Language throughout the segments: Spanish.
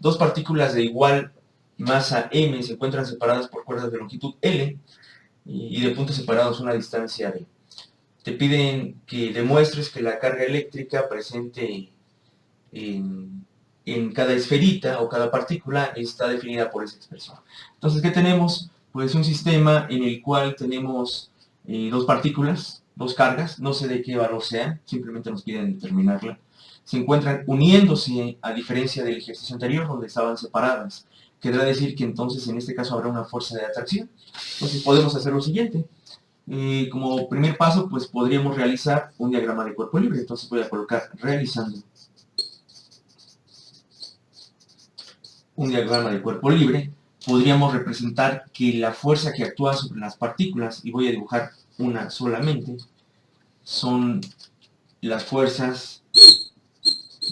dos partículas de igual masa m se encuentran separadas por cuerdas de longitud L y de puntos separados una distancia d. Te piden que demuestres que la carga eléctrica presente en cada esferita o cada partícula está definida por esa expresión. Entonces, ¿qué tenemos? Pues un sistema en el cual tenemos dos partículas, dos cargas, no sé de qué valor sean, simplemente nos piden determinarla. Se encuentran uniéndose, a diferencia del ejercicio anterior donde estaban separadas. Querrá decir que entonces en este caso habrá una fuerza de atracción. Entonces podemos hacer lo siguiente. Como primer paso, pues podríamos realizar un diagrama de cuerpo libre. Entonces voy a colocar realizando un diagrama de cuerpo libre. Podríamos representar que la fuerza que actúa sobre las partículas, y voy a dibujar una solamente, son las fuerzas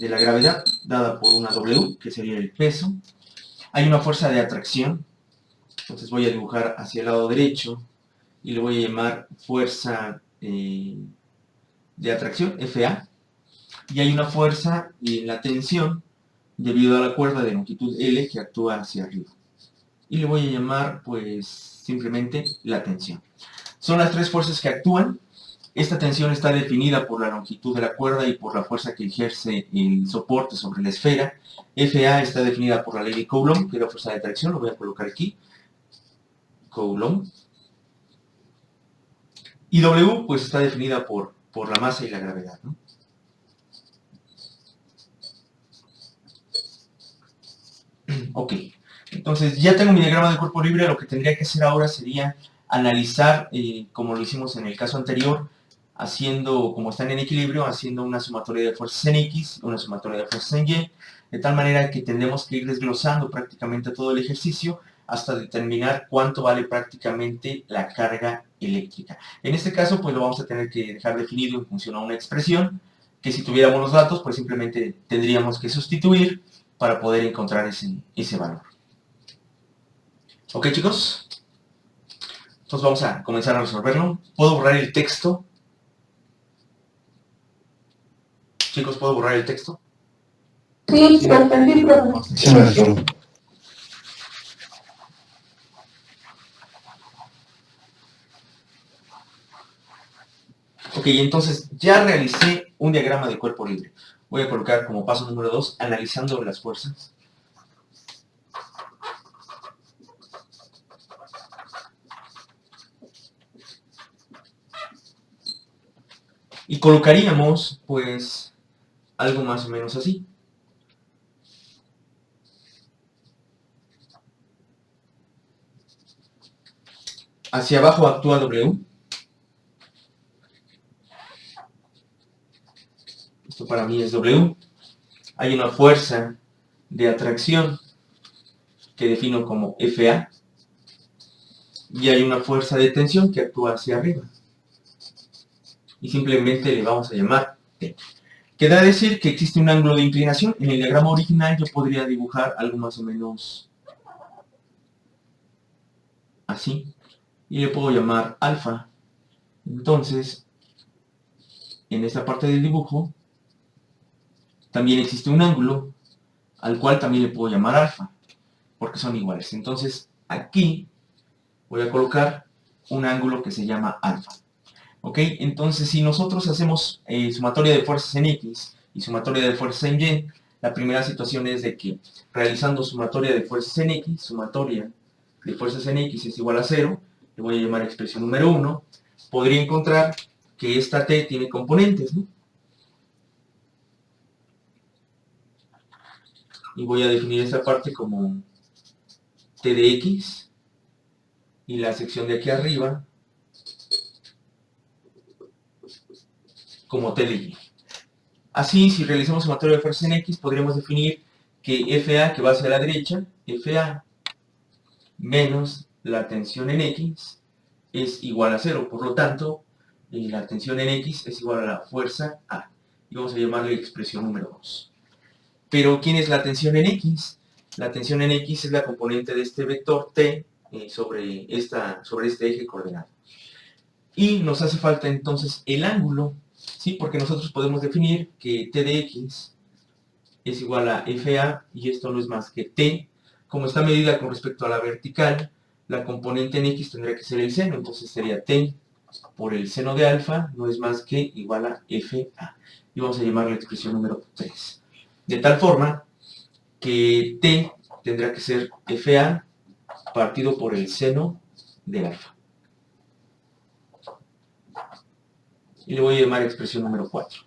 de la gravedad dada por una W, que sería el peso. Hay una fuerza de atracción, entonces voy a dibujar hacia el lado derecho y le voy a llamar fuerza de atracción, FA. Y hay una fuerza en la tensión debido a la cuerda de longitud L que actúa hacia arriba. Y le voy a llamar, pues, simplemente la tensión. Son las tres fuerzas que actúan. Esta tensión está definida por la longitud de la cuerda y por la fuerza que ejerce el soporte sobre la esfera. FA está definida por la ley de Coulomb, que es la fuerza de atracción, lo voy a colocar aquí. Coulomb. Y W, pues, está definida por la masa y la gravedad, ¿no? Ok, entonces ya tengo mi diagrama de cuerpo libre. Lo que tendría que hacer ahora sería analizar, como lo hicimos en el caso anterior, haciendo, como están en equilibrio, haciendo una sumatoria de fuerzas en X, una sumatoria de fuerzas en Y, de tal manera que tendremos que ir desglosando prácticamente todo el ejercicio hasta determinar cuánto vale prácticamente la carga eléctrica. En este caso, pues lo vamos a tener que dejar definido en función a una expresión, que si tuviéramos los datos, pues simplemente tendríamos que sustituir para poder encontrar ese valor. ¿Ok, chicos? Entonces vamos a comenzar a resolverlo. ¿Puedo borrar el texto? Chicos, ¿puedo borrar el texto? Sí, lo entendí, pero... Sí, maestro. Ok, entonces ya realicé un diagrama de cuerpo libre. Voy a colocar como paso número 2, analizando las fuerzas. Y colocaríamos, pues, algo más o menos así. Hacia abajo actúa W. Esto para mí es W. Hay una fuerza de atracción que defino como FA. Y hay una fuerza de tensión que actúa hacia arriba. Y simplemente le vamos a llamar T. Queda decir que existe un ángulo de inclinación. En el diagrama original yo podría dibujar algo más o menos así. Y le puedo llamar alfa. Entonces, en esta parte del dibujo, también existe un ángulo al cual también le puedo llamar alfa, porque son iguales. Entonces, aquí voy a colocar un ángulo que se llama alfa. ¿Ok? Entonces, si nosotros hacemos sumatoria de fuerzas en X y sumatoria de fuerzas en Y, la primera situación es de que realizando sumatoria de fuerzas en X, sumatoria de fuerzas en X es igual a 0, le voy a llamar expresión número 1, podría encontrar que esta T tiene componentes, ¿no? Y voy a definir esta parte como T de X y la sección de aquí arriba como T de Y. Así, si realizamos sumatoria de fuerzas en X, podríamos definir que FA, que va hacia la derecha, FA menos la tensión en X es igual a 0. Por lo tanto, la tensión en X es igual a la fuerza A. Y vamos a llamarle expresión número 2. Pero, ¿quién es la tensión en X? La tensión en X es la componente de este vector T sobre este eje coordenado. Y nos hace falta entonces el ángulo, ¿sí? Porque nosotros podemos definir que T de X es igual a FA, y esto no es más que T. Como está medida con respecto a la vertical, la componente en X tendría que ser el seno, entonces sería T por el seno de alfa, no es más que igual a FA. Y vamos a llamar la expresión número 3. De tal forma que T tendrá que ser FA partido por el seno de alfa. Y le voy a llamar expresión número 4.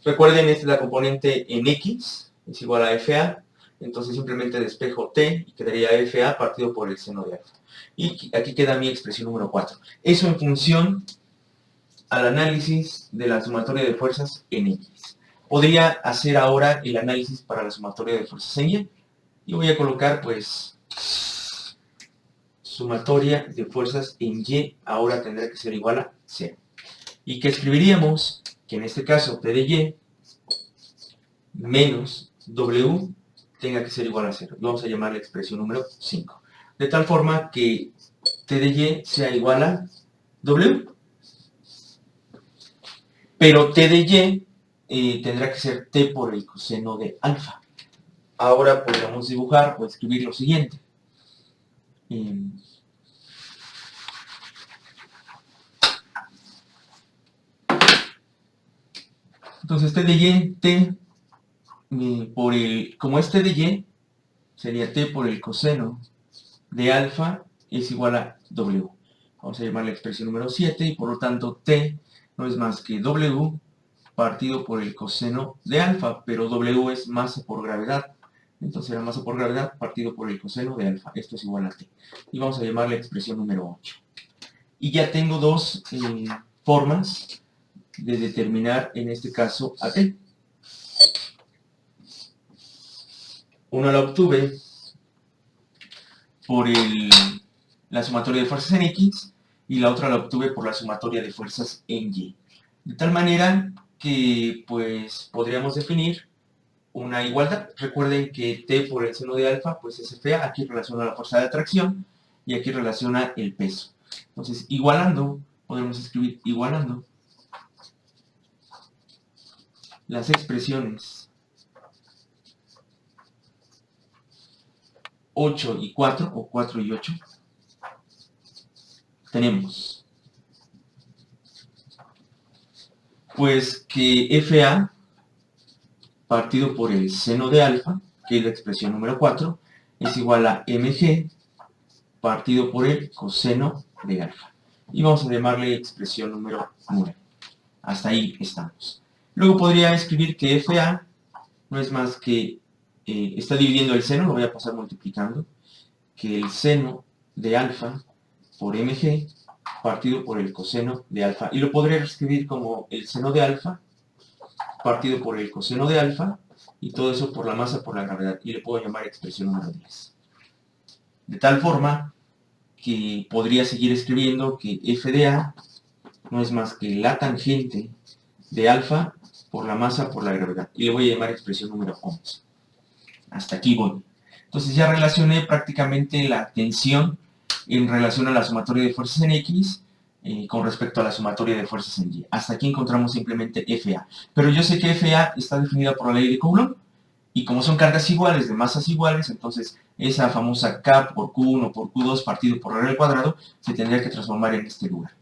Recuerden, esta es la componente en X, es igual a FA, entonces simplemente despejo T y quedaría FA partido por el seno de alfa. Y aquí queda mi expresión número 4. Eso en función al análisis de la sumatoria de fuerzas en X. Podría hacer ahora el análisis para la sumatoria de fuerzas en Y. Y voy a colocar, pues, sumatoria de fuerzas en Y ahora tendrá que ser igual a 0. Y que escribiríamos que en este caso T de Y menos W tenga que ser igual a 0. Y vamos a llamar la expresión número 5. De tal forma que T de Y sea igual a W. Pero T de Y tendrá que ser T por el coseno de alfa. Ahora podríamos dibujar o escribir lo siguiente. Entonces T de Y, T por el, como es T de Y, sería T por el coseno de alfa es igual a W. Vamos a llamar la expresión número 7 y por lo tanto T no es más que W partido por el coseno de alfa, pero W es masa por gravedad. Entonces la masa por gravedad partido por el coseno de alfa. Esto es igual a T. Y vamos a llamar la expresión número 8. Y ya tengo dos formas de determinar en este caso a T. Una la obtuve por la sumatoria de fuerzas en X y la otra la obtuve por la sumatoria de fuerzas en Y. De tal manera que pues podríamos definir una igualdad. Recuerden que T por el seno de alfa pues es FA, aquí relaciona la fuerza de atracción y aquí relaciona el peso. Entonces igualando, podemos escribir igualando las expresiones 8 y 4, o 4 y 8, tenemos pues que FA partido por el seno de alfa, que es la expresión número 4, es igual a mg partido por el coseno de alfa. Y vamos a llamarle expresión número 9. Hasta ahí estamos. Luego podría escribir que FA no es más que, está dividiendo el seno, lo voy a pasar multiplicando, que el seno de alfa por mg partido por el coseno de alfa. Y lo podré escribir como el seno de alfa partido por el coseno de alfa, y todo eso por la masa por la gravedad. Y le puedo llamar expresión número 10. De tal forma que podría seguir escribiendo que f de a no es más que la tangente de alfa por la masa por la gravedad. Y le voy a llamar expresión número 11. Hasta aquí voy. Entonces ya relacioné prácticamente la tensión en relación a la sumatoria de fuerzas en X con respecto a la sumatoria de fuerzas en Y. Hasta aquí encontramos simplemente FA. Pero yo sé que FA está definida por la ley de Coulomb, y como son cargas iguales de masas iguales, entonces esa famosa K por Q1 por Q2 partido por R al cuadrado se tendría que transformar en este lugar.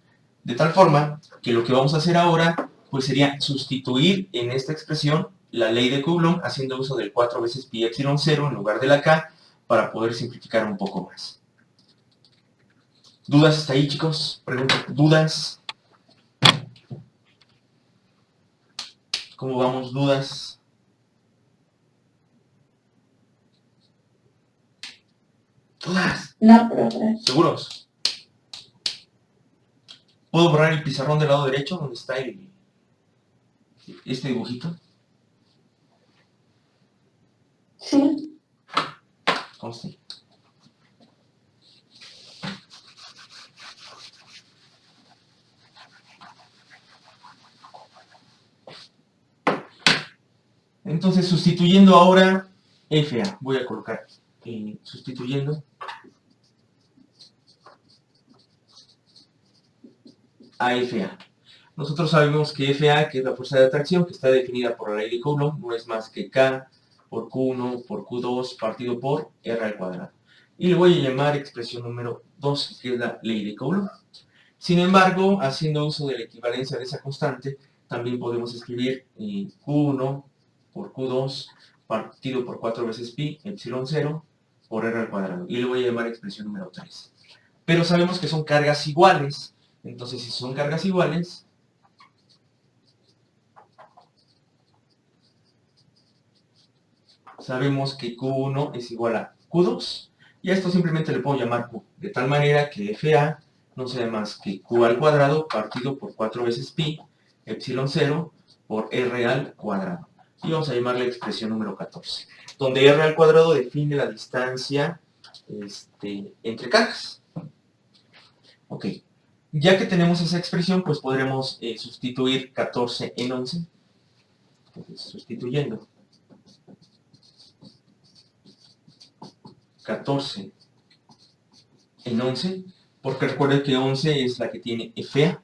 De tal forma que lo que vamos a hacer ahora pues sería sustituir en esta expresión la ley de Coulomb haciendo uso del 4 veces pi epsilon 0 en lugar de la K para poder simplificar un poco más. ¿Dudas hasta ahí, chicos? ¿Dudas? ¿Cómo vamos? ¿Dudas? ¿Dudas? No, profe. ¿Seguros? ¿Puedo borrar el pizarrón del lado derecho donde está este dibujito? Sí. Conste. Entonces, sustituyendo ahora FA, voy a colocar sustituyendo a FA. Nosotros sabemos que FA, que es la fuerza de atracción, que está definida por la ley de Coulomb, no es más que K por Q1 por Q2 partido por R al cuadrado. Y le voy a llamar expresión número 2, que es la ley de Coulomb. Sin embargo, haciendo uso de la equivalencia de esa constante, también podemos escribir Q1 por Q2 partido por 4 veces pi, epsilon 0, por R al cuadrado. Y le voy a llamar expresión número 3. Pero sabemos que son cargas iguales. Entonces, si son cargas iguales, sabemos que Q1 es igual a Q2. Y a esto simplemente le puedo llamar Q. De tal manera que FA no sea más que Q al cuadrado partido por 4 veces pi, epsilon 0, por R al cuadrado. Y vamos a llamarle expresión número 14. Donde R al cuadrado define la distancia entre cargas. Ok. Ya que tenemos esa expresión, pues podremos sustituir 14 en 11. Entonces, sustituyendo 14 en 11, porque recuerden que 11 es la que tiene FA,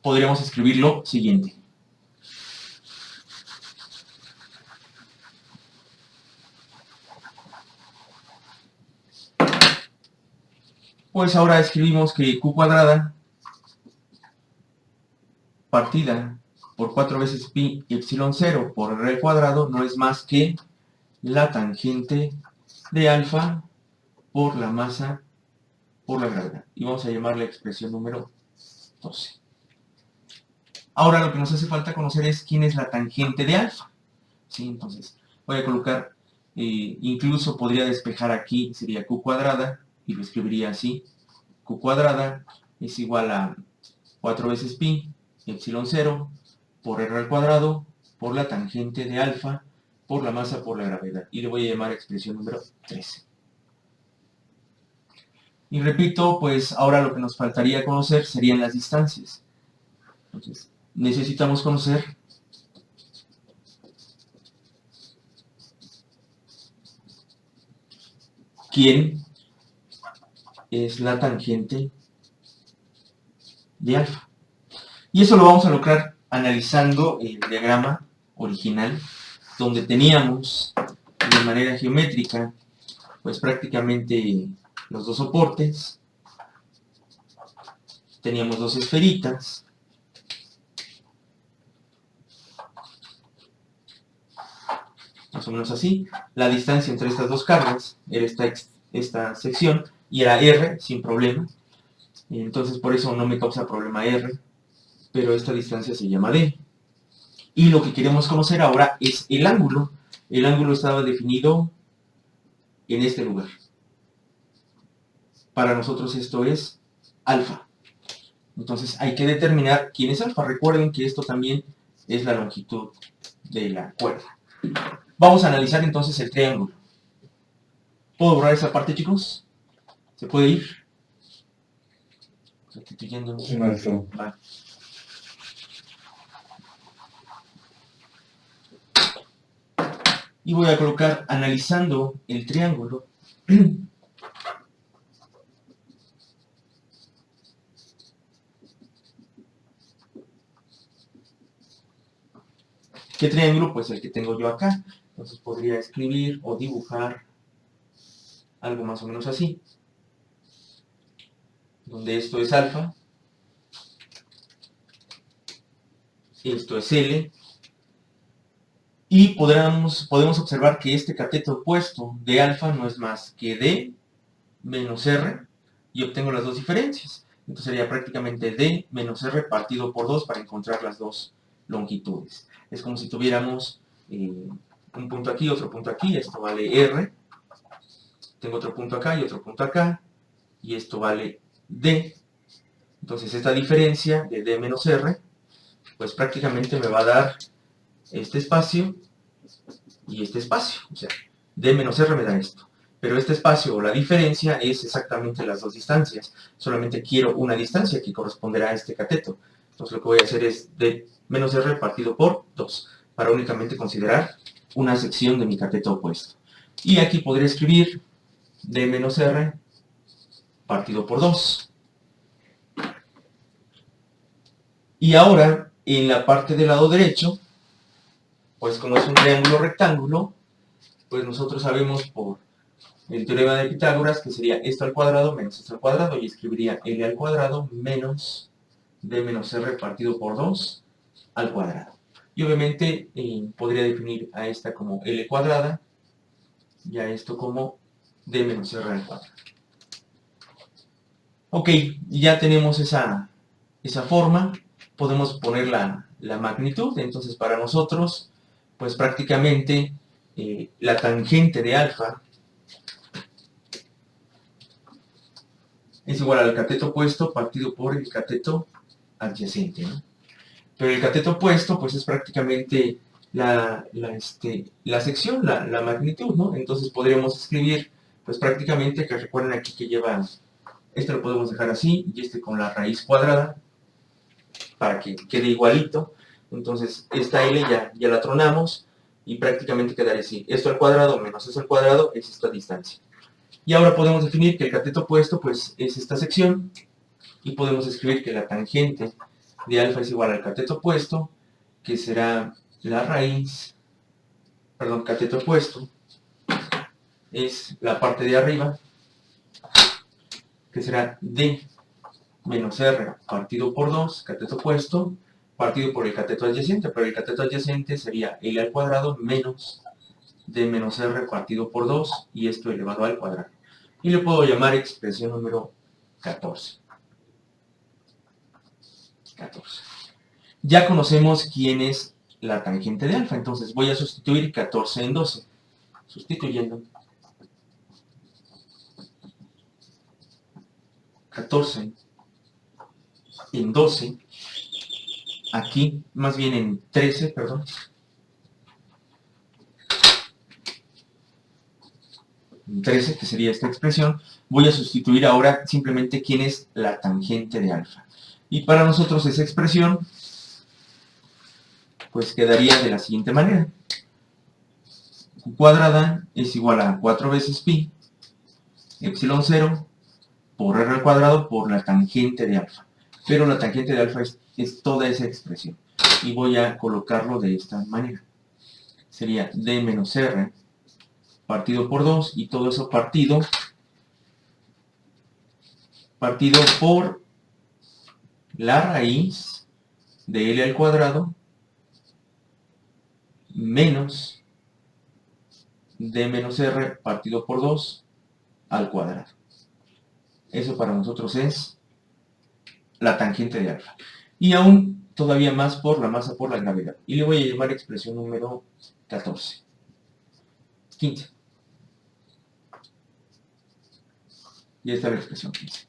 podríamos escribir lo siguiente. Pues ahora escribimos que Q cuadrada partida por 4 veces pi y epsilon 0 por R al cuadrado no es más que la tangente de alfa por la masa por la gravedad. Y vamos a llamarle expresión número 12. Ahora lo que nos hace falta conocer es quién es la tangente de alfa. ¿Sí? Entonces voy a colocar, incluso podría despejar aquí, sería Q cuadrada, y lo escribiría así. Q cuadrada es igual a 4 veces pi, epsilon 0, por R al cuadrado, por la tangente de alfa, por la masa por la gravedad. Y le voy a llamar expresión número 13. Y repito, pues ahora lo que nos faltaría conocer serían las distancias. Entonces, necesitamos conocer quién es la tangente de alfa. Y eso lo vamos a lograr analizando el diagrama original, donde teníamos de manera geométrica, pues prácticamente los dos soportes, teníamos dos esferitas, más o menos así. La distancia entre estas dos cargas era esta sección y era R sin problema. Entonces por eso no me causa problema R, pero esta distancia se llama D. Y lo que queremos conocer ahora es el ángulo. El ángulo estaba definido en este lugar. Para nosotros esto es alfa. Entonces hay que determinar quién es alfa. Recuerden que esto también es la longitud de la cuerda. Vamos a analizar entonces el triángulo. ¿Puedo borrar esa parte, chicos? ¿Se puede ir? Sustituyendo. Sí, maestro. Vale. Y voy a colocar analizando el triángulo. ¿Qué triángulo? Pues el que tengo yo acá. Entonces podría escribir o dibujar algo más o menos así. Donde esto es alfa. Esto es L. Y podemos observar que este cateto opuesto de alfa no es más que D menos R. Y obtengo las dos diferencias. Entonces sería prácticamente D menos R partido por 2 para encontrar las dos longitudes. Es como si tuviéramos un punto aquí, otro punto aquí, esto vale R. Tengo otro punto acá y otro punto acá, y esto vale D. Entonces esta diferencia de D menos R, pues prácticamente me va a dar este espacio y este espacio. O sea, D menos R me da esto. Pero este espacio o la diferencia es exactamente las dos distancias. Solamente quiero una distancia que corresponderá a este cateto. Entonces lo que voy a hacer es D menos R partido por 2, para únicamente considerar una sección de mi cateto opuesto. Y aquí podría escribir D menos R partido por 2. Y ahora, en la parte del lado derecho, pues como es un triángulo rectángulo, pues nosotros sabemos por el teorema de Pitágoras que sería esto al cuadrado menos esto al cuadrado, y escribiría L al cuadrado menos D menos R partido por 2 al cuadrado. Y obviamente podría definir a esta como L cuadrada y a esto como D menos R al cuadrado. Ok, ya tenemos esa forma. Podemos poner la magnitud. Entonces para nosotros, pues prácticamente la tangente de alfa es igual al cateto opuesto partido por el cateto adyacente, ¿no? Pero el cateto opuesto, pues es prácticamente la sección, la magnitud, ¿no? Entonces podríamos escribir, pues prácticamente, que recuerden aquí que lleva, este lo podemos dejar así, y este con la raíz cuadrada, para que quede igualito. Entonces esta L ya la tronamos, y prácticamente quedaría así. Esto al cuadrado menos esto al cuadrado es esta distancia. Y ahora podemos definir que el cateto opuesto, pues, es esta sección, y podemos escribir que la tangente de alfa es igual al cateto opuesto, que será la raíz, perdón, cateto opuesto, es la parte de arriba, que será D menos R partido por 2, cateto opuesto, partido por el cateto adyacente, pero el cateto adyacente sería L al cuadrado menos D menos R partido por 2, y esto elevado al cuadrado. Y le puedo llamar expresión número 14. Ya conocemos quién es la tangente de alfa, entonces voy a sustituir 14 en 12. Sustituyendo 14 en 12, aquí, más bien en 13, perdón. En 13, que sería esta expresión, voy a sustituir ahora simplemente quién es la tangente de alfa. Y para nosotros esa expresión, pues quedaría de la siguiente manera. Q cuadrada es igual a 4 veces pi, epsilon 0, por r al cuadrado por la tangente de alfa. Pero la tangente de alfa es toda esa expresión. Y voy a colocarlo de esta manera. Sería d menos r partido por 2, y todo eso partido por la raíz de L al cuadrado menos d menos r partido por 2 al cuadrado. Eso para nosotros es la tangente de alfa. Y aún todavía más por la masa por la gravedad. Y le voy a llamar expresión número 14. 15. Y esta es la expresión 15.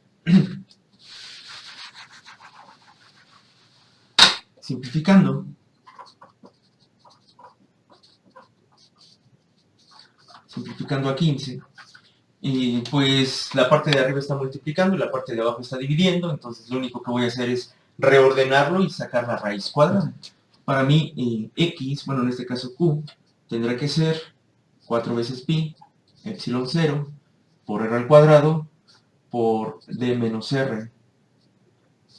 Simplificando, a 15, y pues la parte de arriba está multiplicando y la parte de abajo está dividiendo, entonces lo único que voy a hacer es reordenarlo y sacar la raíz cuadrada. Para mí, x, bueno, en este caso q, tendrá que ser 4 veces pi, epsilon 0, por r al cuadrado, por d menos r,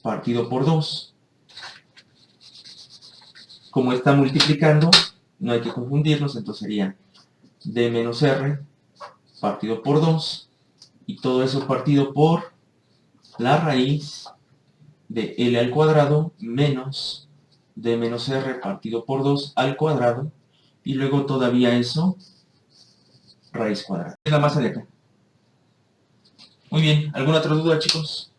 partido por 2. Como está multiplicando, no hay que confundirnos, entonces sería d menos r partido por 2, y todo eso partido por la raíz de L al cuadrado menos D menos R partido por 2 al cuadrado, y luego todavía eso, raíz cuadrada. Es la masa de acá. Muy bien, ¿alguna otra duda, chicos?